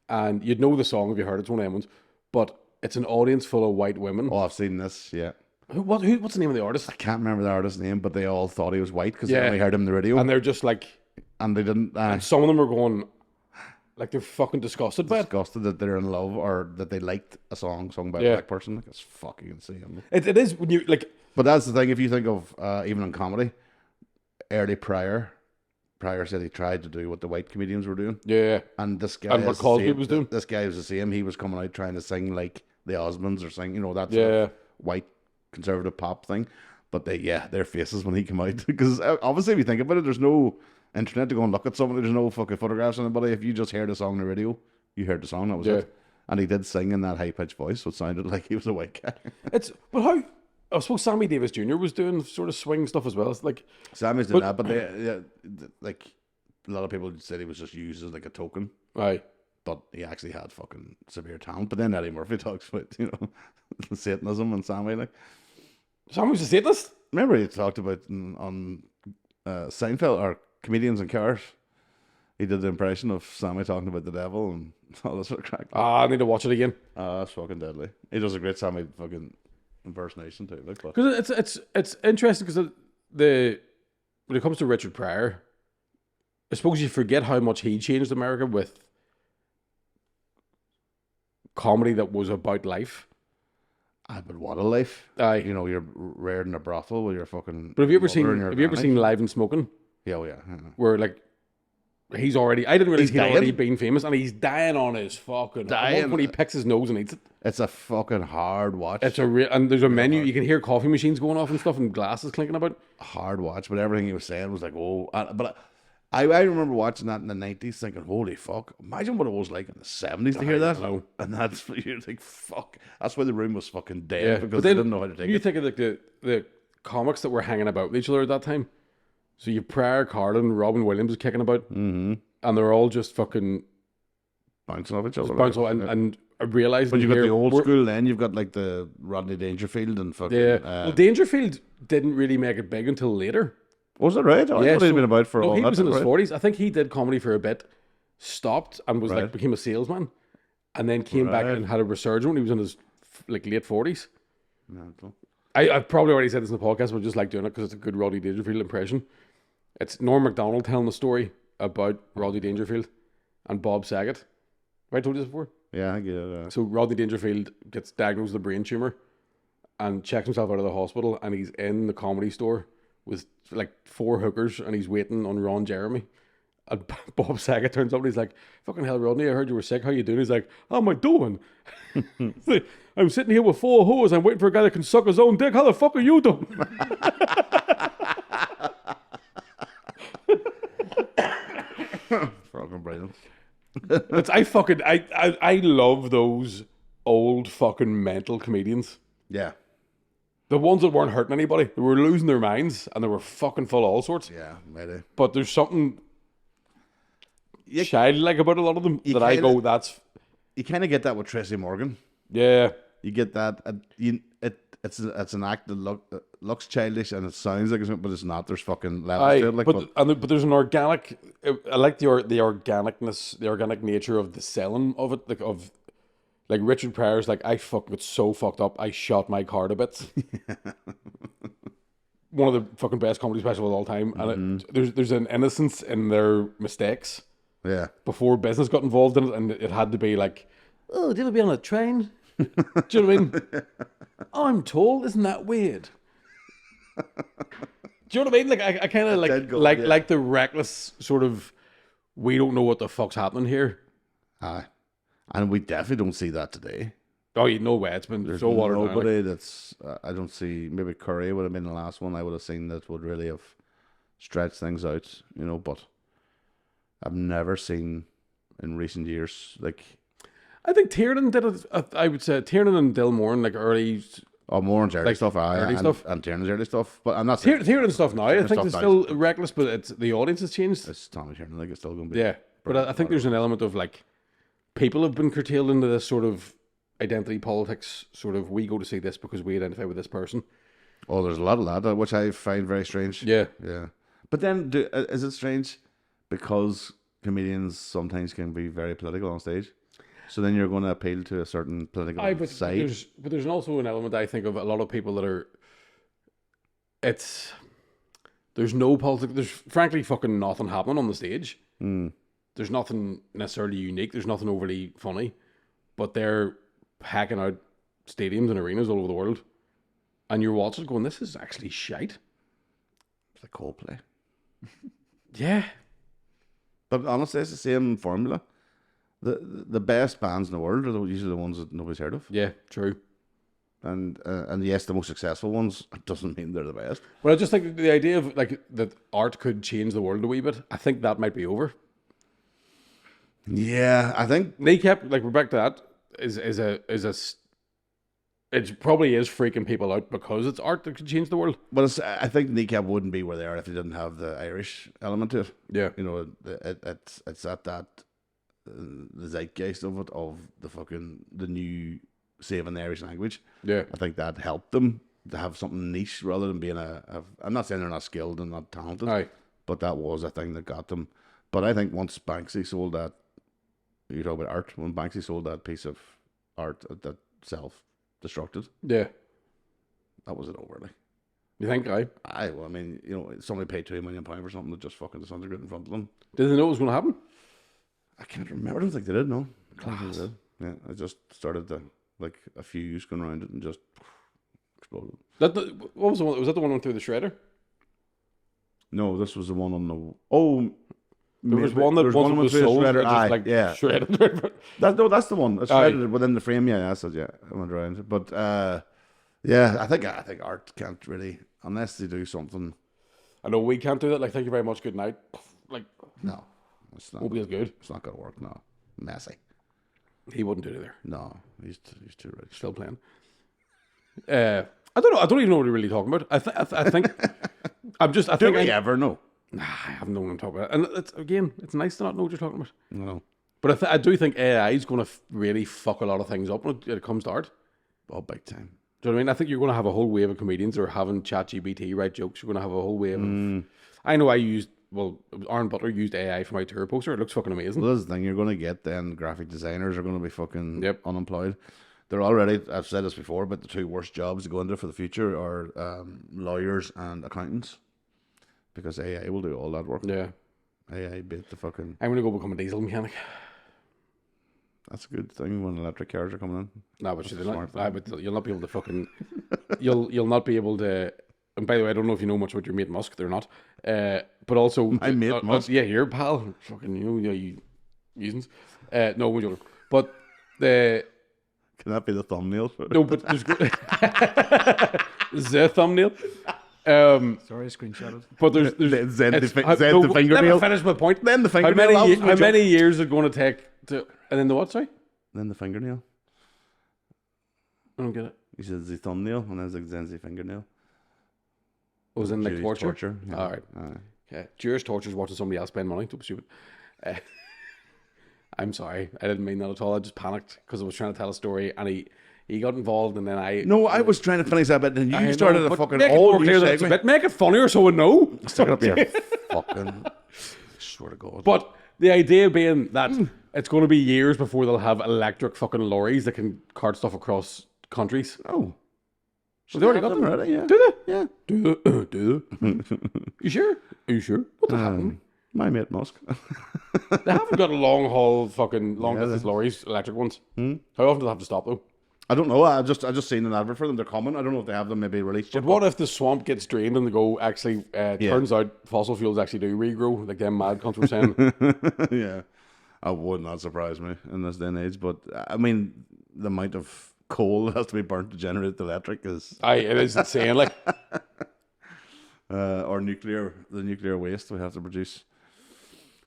And you'd know the song if you heard it. It's one of them ones. But it's an audience full of white women. Oh, I've seen this, yeah. What's the name of the artist? I can't remember the artist's name, but they all thought he was white because Yeah. they only heard him on the radio. And they're just like, And they didn't... and some of them are going, like they're fucking disgusted by it. disgusted that they're in love or that they liked a song sung by a Yeah. black person. Like, it's fucking insane. It is when you, like, But that's the thing, if you think of, even in comedy, early Pryor said he tried to do what the white comedians were doing. yeah. And this guy And what is the Cosby same. was doing. This guy was the same. He was coming out trying to sing like the Osmonds or sing, that sort Yeah. of white conservative pop thing. But their faces when he came out. Because obviously, if you think about it, there's no internet to go and look at somebody. There's no fucking photographs of anybody. If you just heard a song on the radio, you heard the song, that was it. And he did sing in that high pitched voice, so it sounded like he was a white guy. But how, I suppose Sammy Davis Jr. was doing sort of swing stuff as well. It's like, Sammy's doing that, but they, like, a lot of people said he was just used as like a token, Aye. but he actually had fucking severe talent. But then Eddie Murphy talks about, Satanism and Sammy. Like, Sammy's a Satanist? remember he talked about on Seinfeld or Comedians in Cars. He did the impression of Sammy talking about the devil and all this sort of crack. Ah, I need to watch it again. That's fucking deadly. He does a great Sammy fucking impersonation too. Like, but Because it's interesting because when it comes to Richard Pryor, I suppose you forget how much he changed America with comedy that was about life. but what a life! Aye. You're reared in a brothel with your fucking. But have you ever mother and your Have you ever granny. seen Live and Smoking? Yeah, oh yeah. Where like he's already, I didn't realize He's he'd already dying? been famous, and he's dying on his fucking. At one point he picks his nose and eats it. It's a fucking hard watch. It's a real, and there's a menu. You can hear coffee machines going off and stuff, and glasses clinking about. hard watch, but everything he was saying was like, oh. But I remember watching that in the 90s, thinking, holy fuck! Imagine what it was like in the 70s to hear that. know. And that's you're like, fuck. That's why the room was fucking dead Yeah, because but they then didn't know how to take you it. think of like the comics that were hanging about with each other at that time. So you Pryor, Carlin, Robin Williams is kicking about, and they're all just fucking Bouncing off each other. bounce like, and I realized. But you've got the old school, then you've got like the Rodney Dangerfield and fucking. Yeah, well, Dangerfield didn't really make it big until later. Was that right? I thought he'd been about for no, all he that. was in his right? 40s. I think he did comedy for a bit, stopped and was like Right. became a salesman, and then came back Right. and had a resurgence when he was in his like late 40s. Mental. I've probably already said this in the podcast, but I just like doing it because it's a good Rodney Dangerfield impression. It's Norm Macdonald telling the story about Rodney Dangerfield and Bob Saget. Have I told you this before? Yeah, I get it. So Rodney Dangerfield gets diagnosed with a brain tumor and checks himself out of the hospital, and he's in the Comedy Store with like 4 hookers, and he's waiting on Ron Jeremy. And Bob Saget turns up and he's like, "Fucking hell, Rodney, I heard you were sick. How you doing?" He's like, "How am I doing? I'm sitting here with 4 hoes. I'm waiting for a guy that can suck his own dick. How the fuck are you doing?" Fucking brilliant. I love those old fucking mental comedians. Yeah. The ones that weren't hurting anybody. They were losing their minds and they were fucking full of all sorts. Yeah, maybe. But there's something childlike about a lot of them that I go, that's... You kind of get that with Tracy Morgan. Yeah. You get that. It's an act that looks childish and it sounds like it's, but it's not. There's fucking levels to it. Like, but there's an organic... I like the organicness, the organic nature of the selling of it. Like Richard Pryor's like, I fucking got so fucked up, I shot my car to bits. One of the fucking best comedy specials of all time. And there's an innocence in their mistakes. yeah. Before business got involved in it, and it had to be like, "Oh, did you ever be on a train?" Do you know what I mean? I'm tall, isn't that weird? Do you know what I mean? Like I kind of like the reckless sort of, we don't know what the fuck's happening here. Aye. And we definitely don't see that today. Oh, you know way it's been There's so watered down. nobody that's. I don't see. Maybe Curry would have been the last one I would have seen that would really have stretched things out. But I've never seen in recent years like. I think Tiernan did it. I would say Tiernan and Dilmore, like early. Oh, Moran's early stuff, early and, stuff. and Tiernan's early stuff. But I'm not saying Tiernan stuff now. I Tiernan think stuff it's now still is- reckless, but it's the audience has changed. it's Tommy Tiernan. Like it's still going to be. Yeah, but I think there's an element of like people have been curtailed into this sort of identity politics. Sort of, we go to see this because we identify with this person. Oh, there's a lot of that, which I find very strange. Yeah, Yeah. But then, is it strange because comedians sometimes can be very political on stage? So then you're going to appeal to a certain political side. but there's also an element I think of a lot of people that are. There's no politics. There's frankly fucking nothing happening on the stage. There's nothing necessarily unique. There's nothing overly funny, but they're hacking out stadiums and arenas all over the world, and you're watching going, "This is actually shite." It's like Coldplay. Yeah. But honestly, it's the same formula. The best bands in the world are usually the ones that nobody's heard of. Yeah, true. And yes, the most successful ones doesn't mean they're the best. But I just think the idea of like that art could change the world a wee bit, I think that might be over. Yeah, I think Kneecap, like we're back to that, is it probably is freaking people out because it's art that could change the world. But I think Kneecap wouldn't be where they are if they didn't have the Irish element to it. Yeah. You know, it's at that the zeitgeist of it, of the new saving the Irish language. Yeah. I think that helped them to have something niche rather than being I'm not saying they're not skilled and not talented, Aye. but that was a thing that got them. But I think once Banksy sold that, you talk about art, when Banksy sold that piece of art that self-destructed, Yeah. that was it over. Like, You think, aye? well, I mean, you know, somebody paid £2 million for something that just fucking disintegrated in front of them. Did they know it was going to happen? I can't remember. I don't think they did. No, Class. I don't think they did. Yeah, I just started to like a fuse going around it and just exploded. What was the one? Was that the one that went through the shredder? No, this was the one on the. Oh, There was one that there's once it was through a sold, shredder. it just Aye, like yeah. shredded. That's the one. It's Aye. shredded within the frame. Yeah, that's it. Yeah, I went around it. But yeah, I think art can't really, unless they do something. I know we can't do that. Like, thank you very much. Good night. Like, No, it's not. won't be as good. It's not gonna work. No, messy. He wouldn't do it either. No, he's too rich. Still playing. I don't know. I don't even know what we're really talking about. I think I'm just. I Do think we ever know? I have no one to talk about. And it's nice to not know what you're talking about. No. But I do think AI is going to really fuck a lot of things up when it comes to art. Oh, big time. Do you know what I mean? I think you're going to have a whole wave of comedians who are having ChatGPT write jokes. You're going to have a whole wave of. I know it was Aaron Butler used AI for my tour poster. It looks fucking amazing. Well, that's the thing. You're going to get then graphic designers are going to be fucking Yep. unemployed. They're already, I've said this before, but the two worst jobs to go into for the future are lawyers and accountants. Because AI will do all that work. Yeah. AI beat the fucking... I'm going to go become a diesel mechanic. That's a good thing when electric cars are coming in. No, but That's a you'll smart not, but you'll not be able to fucking... you'll not be able to... And by the way, I don't know if you know much about your mate Musk. They're not. But also... My mate Musk? Yeah, here, pal. Fucking, you usings. No, we're joking. But the... Can that be the thumbnail? No, but there's... the thumbnail. Sorry, I screenshotted. But there's Zed the it's- fingernail. Let me finish my point. Then the How fingernail. many years is it going to take to... And then the what, sorry? Then the fingernail. I don't get it. He says the thumbnail and then the fingernail. It was in like Judy's torture? Yeah. All right. Aye. Okay. Jewish torture is watching somebody else spend money. Don't be stupid. I'm sorry. I didn't mean that at all. I just panicked because I was trying to tell a story and he got involved and then I... No, I was trying to finish that bit and I you know, started a but fucking make it more clear that it's a segment. bit. Make it funnier so we know. Stick it up your fucking... Swear to God. But the idea being that it's going to be years before they'll have electric fucking lorries that can cart stuff across countries. Oh. So they already got them them. already, yeah. Do they? Yeah. Do they? You sure? Are you sure? What the hell? My mate Musk. They haven't got a long haul fucking long Yeah, distance they- lorries, electric ones. How often do they have to stop though? I don't know. I just seen an advert for them. They're coming. I don't know if they have them maybe released yet. But what if the swamp gets drained and they go, actually, turns out fossil fuels actually do regrow, like them mad cunts were saying? Yeah. I would not surprise me in this day and age. But I mean, the amount of coal that has to be burnt to generate the electric is, It is insane. Like, or the nuclear waste we have to produce.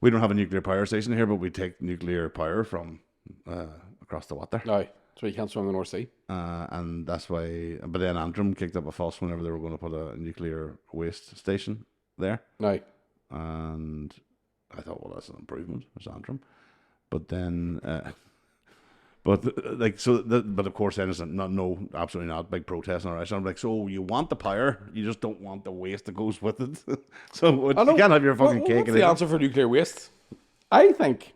We don't have a nuclear power station here, but we take nuclear power from across the water. no, so you can't swim in the North Sea. And that's why, but then Antrim kicked up a fuss whenever they were going to put a nuclear waste station there. No. And I thought, well, that's an improvement. It's Antrim. But then, but of course, then it's absolutely not big protest and all that. So I'm like, so you want the power, you just don't want the waste that goes with it. So you can't have your fucking cake. What's the answer for nuclear waste? I think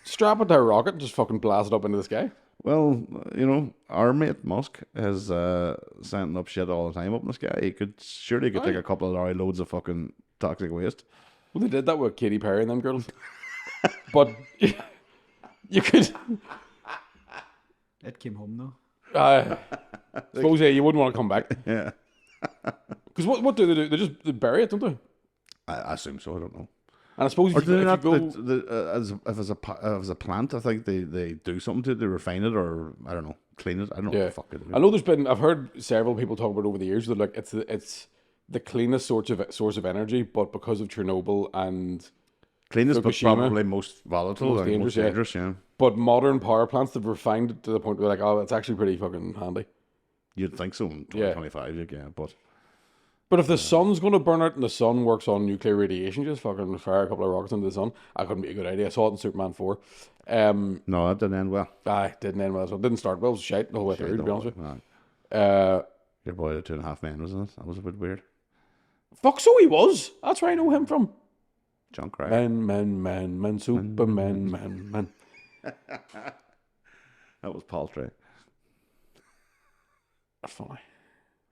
strap it to a rocket and just fucking blast it up into the sky. Well, you know, our mate Musk is sending up shit all the time up in the sky. He could take a couple of lorry loads of fucking toxic waste. Well, they did that with Katy Perry and them girls. But you could... It came home though. Suppose, you wouldn't want to come back. Yeah, Because what do they do? They bury it, don't they? I assume so. I don't know. And I suppose Or if do they you not? go... If it's a plant, I think they do something to it. They refine it, or I don't know, clean it. I don't know. What the fuck it is. I know I've heard several people talk about it over the years that like it's the cleanest source of energy, but because of Chernobyl and Cleanest, but Fukushima. probably most volatile, Most like, dangerous, most yeah. dangerous, yeah. But modern power plants, they've refined it to the point where like, oh, it's actually pretty fucking handy. You'd think so in 2025, yeah, but But if the sun's going to burn out and the sun works on nuclear radiation, just fucking fire a couple of rockets into the sun, that couldn't be a good idea. I saw it in Superman 4. no, that didn't end well. I didn't end well. So it didn't start well. It was shite the whole way through, to be honest with you. Aye. Your boy, the 2.5 Men, wasn't it? That was a bit weird. Fuck, so he was. That's where I know him from. John Cryer. Men, Superman, men. That was Paltry. That's funny.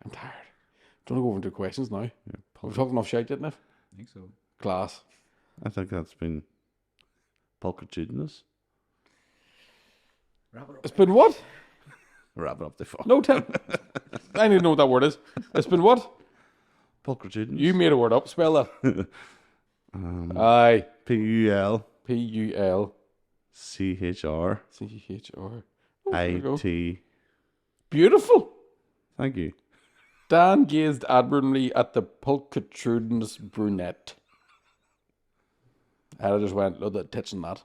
I'm tired. Do you want to go over and do questions now? Yeah, We've talked enough shite, didn't it? I think so. Class. I think that's been pulchritudinous. Wrap it up. It's been what? Wrap it up the fuck. No, tell. I need to know what that word is. It's been what? Pulchritudinous. You made a word up. Spell that. Aye. Pulchr. P-U-L-C-H-R. Oh, there we go. IT. Beautiful. Thank you. Dan gazed admiringly at the pulchritudinous brunette. And I just went, look at the tits and that.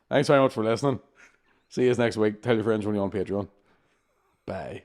Thanks very much for listening. See you next week. Tell your friends when you're on Patreon. Bye.